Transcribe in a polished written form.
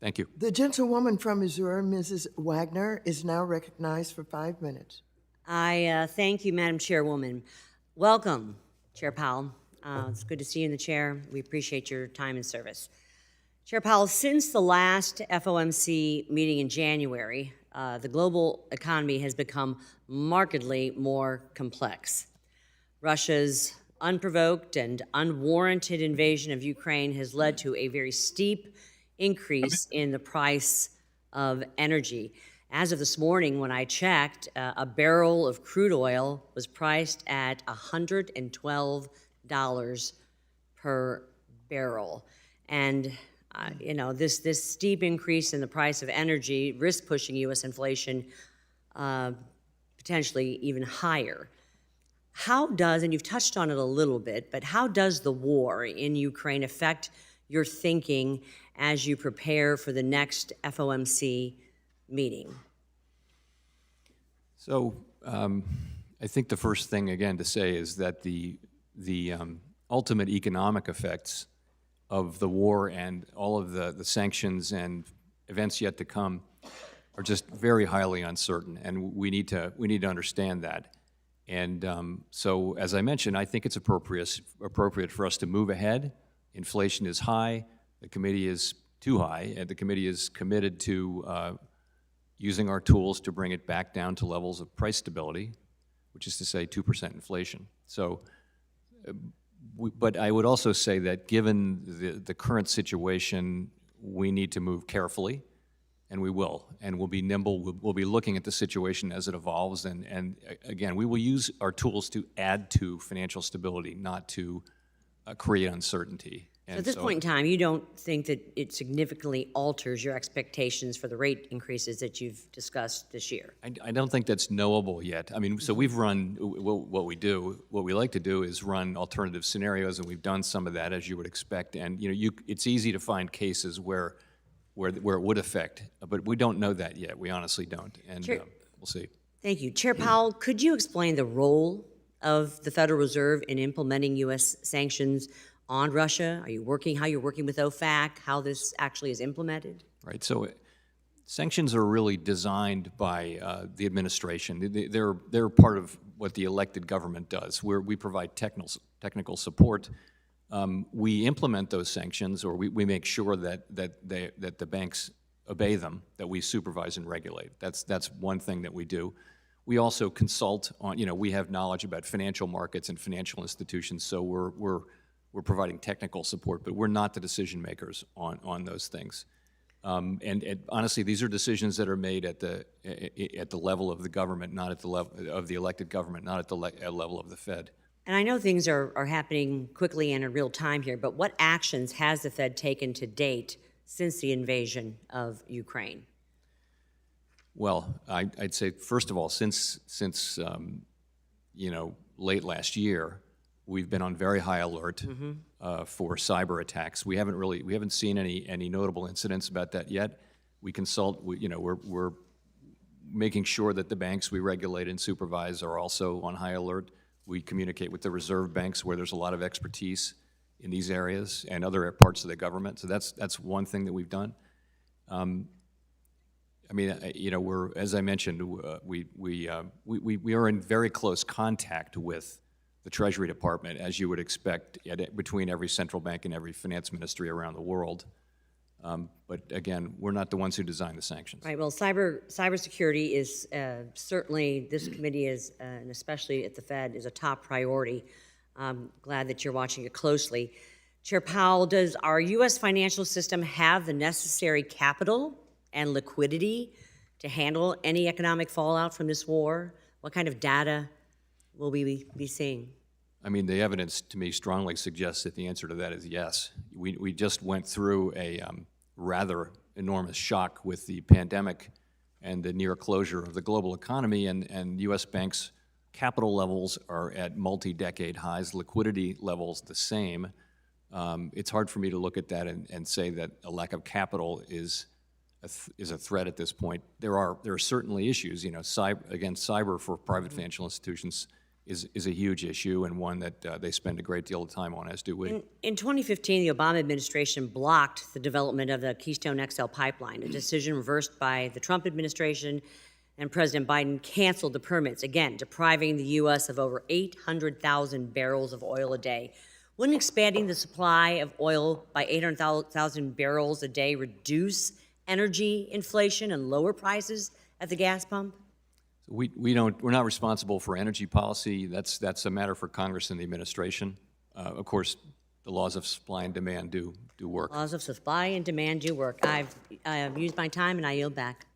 Thank you. The gentlewoman from Missouri, Mrs. Wagner, is now recognized for 5 minutes. I thank you, Madam Chairwoman. Welcome, Chair Powell. It's good to see you in the chair. We appreciate your time and service. Chair Powell, since the last FOMC meeting in January, the global economy has become markedly more complex. Russia's unprovoked and unwarranted invasion of Ukraine has led to a very steep increase in the price of energy. As of this morning, when I checked, a barrel of crude oil was priced at $112 per barrel. And this steep increase in the price of energy risk pushing U.S. inflation potentially even higher. How does, and you've touched on it a little bit, but how does the war in Ukraine affect your thinking as you prepare for the next FOMC meeting? So I think the first thing, again, to say is that the ultimate economic effects of the war and all of the sanctions and events yet to come are just very highly uncertain, and we need to understand that. And so, as I mentioned, I think it's appropriate for us to move ahead. Inflation is high. The committee is too high, and the committee is committed to using our tools to bring it back down to levels of price stability, which is to say 2% inflation. So, but I would also say that given the current situation, we need to move carefully. And we will, and we'll be nimble. We'll be looking at the situation as it evolves, and again, we will use our tools to add to financial stability, not to create uncertainty. So at this point in time, you don't think that it significantly alters your expectations for the rate increases that you've discussed this year? I don't think that's knowable yet. I mean, so we've run, what we like to do is run alternative scenarios, and we've done some of that, as you would expect, and it's easy to find cases where it would affect, but we don't know that yet. We honestly don't, and we'll see. Thank you. Chair Powell, could you explain the role of the Federal Reserve in implementing U.S. sanctions on Russia? How you're working with OFAC, how this actually is implemented? Right, so sanctions are really designed by the administration. They're part of what the elected government does, where we provide technical support. We implement those sanctions, or we make sure that the banks obey them, that we supervise and regulate. That's one thing that we do. We also consult on, we have knowledge about financial markets and financial institutions, so we're providing technical support, but we're not the decision makers on those things. And honestly, these are decisions that are made at the level of the government, not at the level of the elected government, not at the level of the Fed. And I know things are happening quickly and in real time here, but what actions has the Fed taken to date since the invasion of Ukraine? Well, I'd say, first of all, since late last year, we've been on very high alert for cyber attacks. We haven't seen any notable incidents about that yet. We consult. We're making sure that the banks we regulate and supervise are also on high alert. We communicate with the reserve banks, where there's a lot of expertise in these areas, and other parts of the government. So that's one thing that we've done. I mean, as I mentioned, we are in very close contact with the Treasury Department, as you would expect, between every central bank and every finance ministry around the world. But again, we're not the ones who design the sanctions. Right. Well, cybersecurity is certainly, this committee is, and especially at the Fed, is a top priority. I'm glad that you're watching it closely. Chair Powell, does our U.S. financial system have the necessary capital and liquidity to handle any economic fallout from this war? What kind of data will we be seeing? I mean, the evidence to me strongly suggests that the answer to that is yes. We just went through a rather enormous shock with the pandemic and the near closure of the global economy, and U.S. banks' capital levels are at multi-decade highs, liquidity levels the same. It's hard for me to look at that and say that a lack of capital is a threat at this point. There are certainly issues. Cyber for private financial institutions is a huge issue and one that they spend a great deal of time on, as do we. In 2015, the Obama administration blocked the development of the Keystone XL pipeline, a decision reversed by the Trump administration, and President Biden canceled the permits, again, depriving the U.S. of over 800,000 barrels of oil a day. Wouldn't expanding the supply of oil by 800,000 barrels a day reduce energy inflation and lower prices at the gas pump? We're not responsible for energy policy. That's a matter for Congress and the administration. Of course, the laws of supply and demand do work. Laws of supply and demand do work. I've used my time and I yield back.